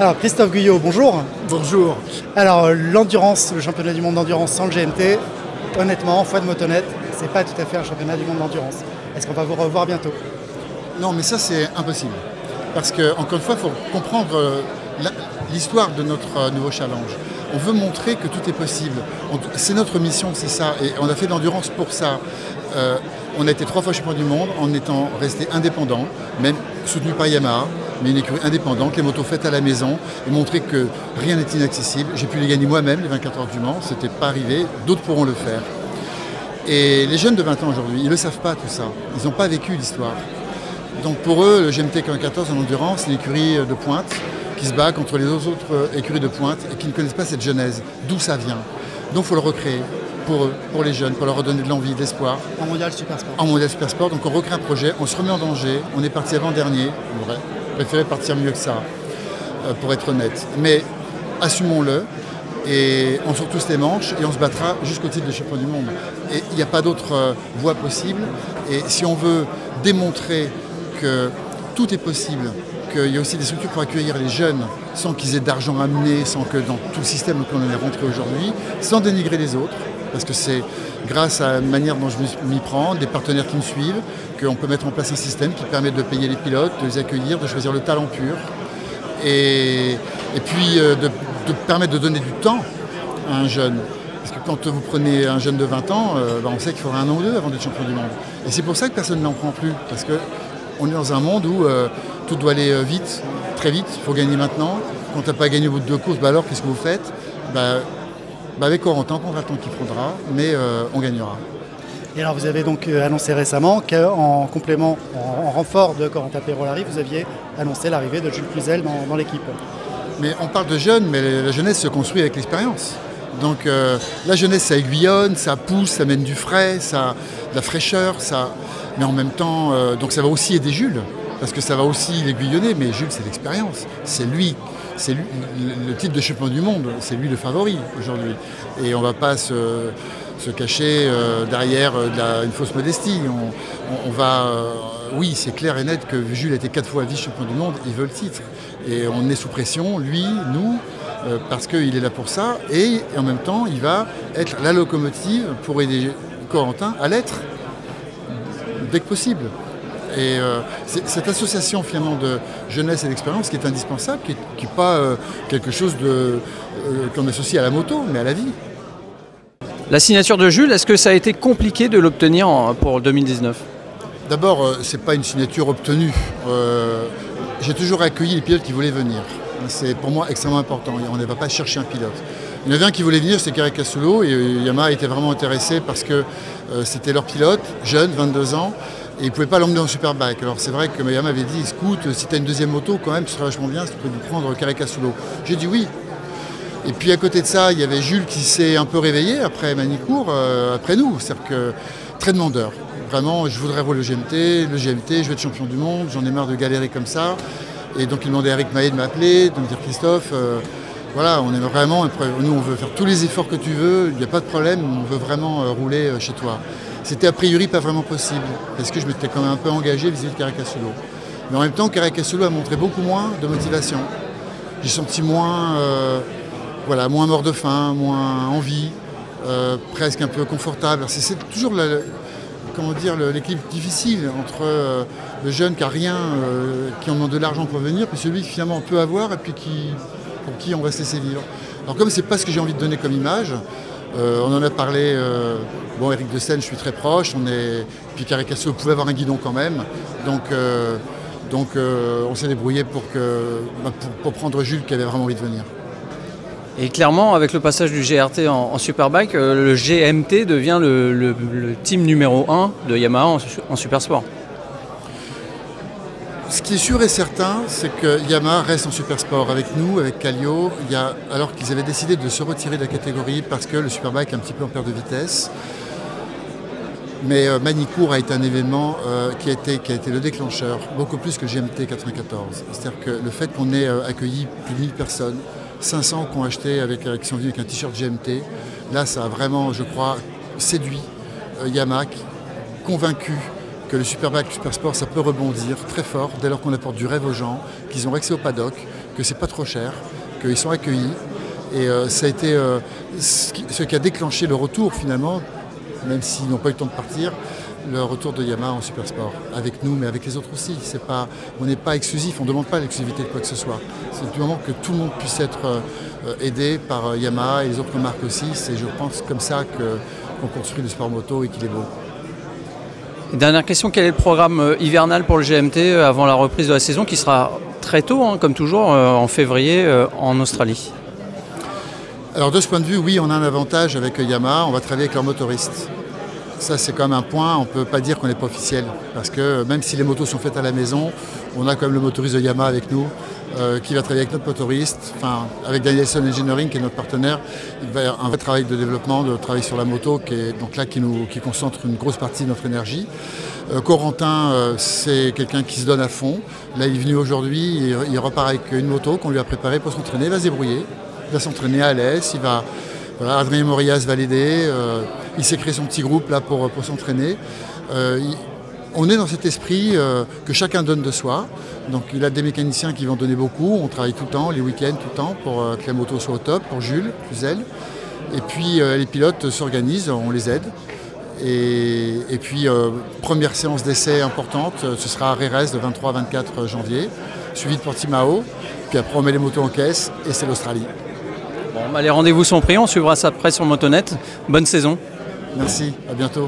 Alors Christophe Guyot, bonjour. Bonjour. Alors l'endurance, le championnat du monde d'endurance sans le GMT, honnêtement, foi de motonette, c'est pas tout à fait un championnat du monde d'endurance. Est-ce qu'on va vous revoir bientôt? Non, mais ça c'est impossible. Parce que, encore une fois, il faut comprendre l'histoire de notre nouveau challenge. On veut montrer que tout est possible. C'est notre mission, c'est ça. Et on a fait de l'endurance pour ça. On a été 3 fois champion du monde en étant resté indépendant, même soutenu par Yamaha, mais une écurie indépendante, les motos faites à la maison, et montrer que rien n'est inaccessible. J'ai pu les gagner moi-même, les 24 heures du Mans, c'était pas arrivé, d'autres pourront le faire. Et les jeunes de 20 ans aujourd'hui, ils ne le savent pas tout ça, ils n'ont pas vécu l'histoire. Donc pour eux, le GMT 14 en endurance, c'est une écurie de pointe qui se bat contre les autres écuries de pointe et qui ne connaissent pas cette genèse, d'où ça vient. Donc il faut le recréer pour eux, pour les jeunes, pour leur redonner de l'envie, de l'espoir. En mondial super sport. En mondial super sport, donc on recrée un projet, on se remet en danger, on est parti avant-dernier, on aurait préféré partir mieux que ça, pour être honnête. Mais assumons-le et on sort tous les manches et on se battra jusqu'au titre de champion du monde. Et il n'y a pas d'autre voie possible. Et si on veut démontrer que tout est possible, qu'il y a aussi des structures pour accueillir les jeunes sans qu'ils aient d'argent à amener, sans que dans tout le système auquel on est rentré aujourd'hui, sans dénigrer les autres, parce que c'est grâce à la manière dont je m'y prends, des partenaires qui me suivent, qu'on peut mettre en place un système qui permet de payer les pilotes, de les accueillir, de choisir le talent pur, et puis de permettre de donner du temps à un jeune. Parce que quand vous prenez un jeune de 20 ans, on sait qu'il faudra 1 an ou 2 avant d'être champion du monde. Et c'est pour ça que personne n'en prend plus, parce qu'on est dans un monde où tout doit aller vite, très vite, il faut gagner maintenant. Quand tu n'as pas gagné au bout de 2 courses, alors qu'est-ce que vous faites? Avec Corentin, on prendra le temps qu'il faudra, mais on gagnera. Et alors vous avez donc annoncé récemment qu'en complément, en renfort de Corentin Perolari, vous aviez annoncé l'arrivée de Jules Cluzel dans l'équipe. Mais on parle de jeunes, mais la jeunesse se construit avec l'expérience. Donc la jeunesse, ça aiguillonne, ça pousse, ça mène du frais, ça de la fraîcheur, mais en même temps, donc ça va aussi aider Jules, parce que ça va aussi l'aiguillonner, mais Jules, c'est l'expérience. C'est lui, le titre de champion du monde, c'est lui le favori aujourd'hui. Et on ne va pas se cacher derrière une fausse modestie. Oui, c'est clair et net que Jules a été 4 fois vice-champion du monde, il veut le titre. Et on est sous pression, lui, nous, parce qu'il est là pour ça. Et en même temps, il va être la locomotive pour aider Corentin à l'être dès que possible. Et cette association finalement de jeunesse et d'expérience qui est indispensable, qui n'est pas quelque chose qu'on associe à la moto, mais à la vie. La signature de Jules, est-ce que ça a été compliqué de l'obtenir pour 2019 ? D'abord, ce n'est pas une signature obtenue. J'ai toujours accueilli les pilotes qui voulaient venir. C'est pour moi extrêmement important. On ne va pas chercher un pilote. Il y en avait un qui voulait venir, c'était Caricasulo, et Yamaha était vraiment intéressé parce que c'était leur pilote, jeune, 22 ans, et ils ne pouvaient pas l'emmener en Superbike. Alors c'est vrai que Yamaha m'avait dit, écoute, si tu as une deuxième moto, quand même, ce serait vachement bien si tu peux nous prendre Caricasulo. J'ai dit oui. Et puis à côté de ça, il y avait Jules qui s'est un peu réveillé après Manicourt, après nous. C'est-à-dire que très demandeur. Vraiment, je voudrais voir le GMT, je veux être champion du monde, j'en ai marre de galérer comme ça. Et donc il demandait à Eric Mahé de m'appeler, de me dire Christophe, voilà, on aime vraiment, nous on veut faire tous les efforts que tu veux, il n'y a pas de problème, on veut vraiment rouler chez toi. C'était a priori pas vraiment possible, parce que je m'étais quand même un peu engagé vis-à-vis de Caricasulo. Mais en même temps, Caricasulo a montré beaucoup moins de motivation. J'ai senti moins mort de faim, moins envie, presque un peu confortable. C'est toujours l'équilibre difficile entre le jeune qui n'a rien, qui en demande de l'argent pour venir, puis celui qui finalement peut avoir et puis pour qui on va se laisser vivre. Alors comme c'est pas ce que j'ai envie de donner comme image, on en a parlé, Eric de Seine, je suis très proche, puis Caricasulo pouvait avoir un guidon quand même, donc on s'est débrouillé pour prendre Jules qui avait vraiment envie de venir. Et clairement, avec le passage du GRT en Superbike, le GMT devient le team numéro 1 de Yamaha en Supersport. Ce qui est sûr et certain, c'est que Yamaha reste en Supersport avec nous, avec Kallio, alors qu'ils avaient décidé de se retirer de la catégorie parce que le Superbike est un petit peu en perte de vitesse. Mais Manicourt a été un événement qui a été le déclencheur, beaucoup plus que GMT 94. C'est-à-dire que le fait qu'on ait accueilli plus de 1000 personnes, 500 qui ont acheté, qui sont venus avec un t-shirt GMT. Là, ça a vraiment, je crois, séduit Yamaha, convaincu que le Superbike, le Supersport, ça peut rebondir très fort dès lors qu'on apporte du rêve aux gens, qu'ils ont accès au paddock, que c'est pas trop cher, qu'ils sont accueillis. Et ça a été ce qui a déclenché le retour finalement, même s'ils n'ont pas eu le temps de partir, le retour de Yamaha en Supersport. Avec nous, mais avec les autres aussi. On n'est pas exclusif, on ne demande pas l'exclusivité de quoi que ce soit. C'est du moment que tout le monde puisse être aidé par Yamaha et les autres marques aussi. C'est, je pense, comme ça qu'on construit le sport moto et qu'il est beau. Dernière question, quel est le programme hivernal pour le GMT avant la reprise de la saison qui sera très tôt, hein, comme toujours, en février en Australie? Alors de ce point de vue, oui, on a un avantage avec Yamaha, on va travailler avec leurs motoristes. Ça, c'est quand même un point, on ne peut pas dire qu'on n'est pas officiel. Parce que même si les motos sont faites à la maison, on a quand même le motoriste de Yamaha avec nous, qui va travailler avec notre motoriste, avec Danielson Engineering, qui est notre partenaire. Il va y avoir un vrai travail de développement, de travail sur la moto, qui concentre une grosse partie de notre énergie. Corentin, c'est quelqu'un qui se donne à fond. Là, il est venu aujourd'hui, il repart avec une moto qu'on lui a préparée pour s'entraîner, il va se débrouiller. Il va s'entraîner à l'aise, Adrien Morias va l'aider, il s'est créé son petit groupe là pour s'entraîner. On est dans cet esprit que chacun donne de soi. Donc il a des mécaniciens qui vont donner beaucoup, on travaille tout le temps, les week-ends tout le temps pour que la moto soit au top, pour Jules, Cluzel. Et puis les pilotes s'organisent, on les aide. Et puis première séance d'essai importante, ce sera à Rérez le 23-24 janvier, suivi de Portimao. Puis après on met les motos en caisse et c'est l'Australie. Bon, les rendez-vous sont pris, on suivra ça de près sur Motonet. Bonne saison. Merci, à bientôt.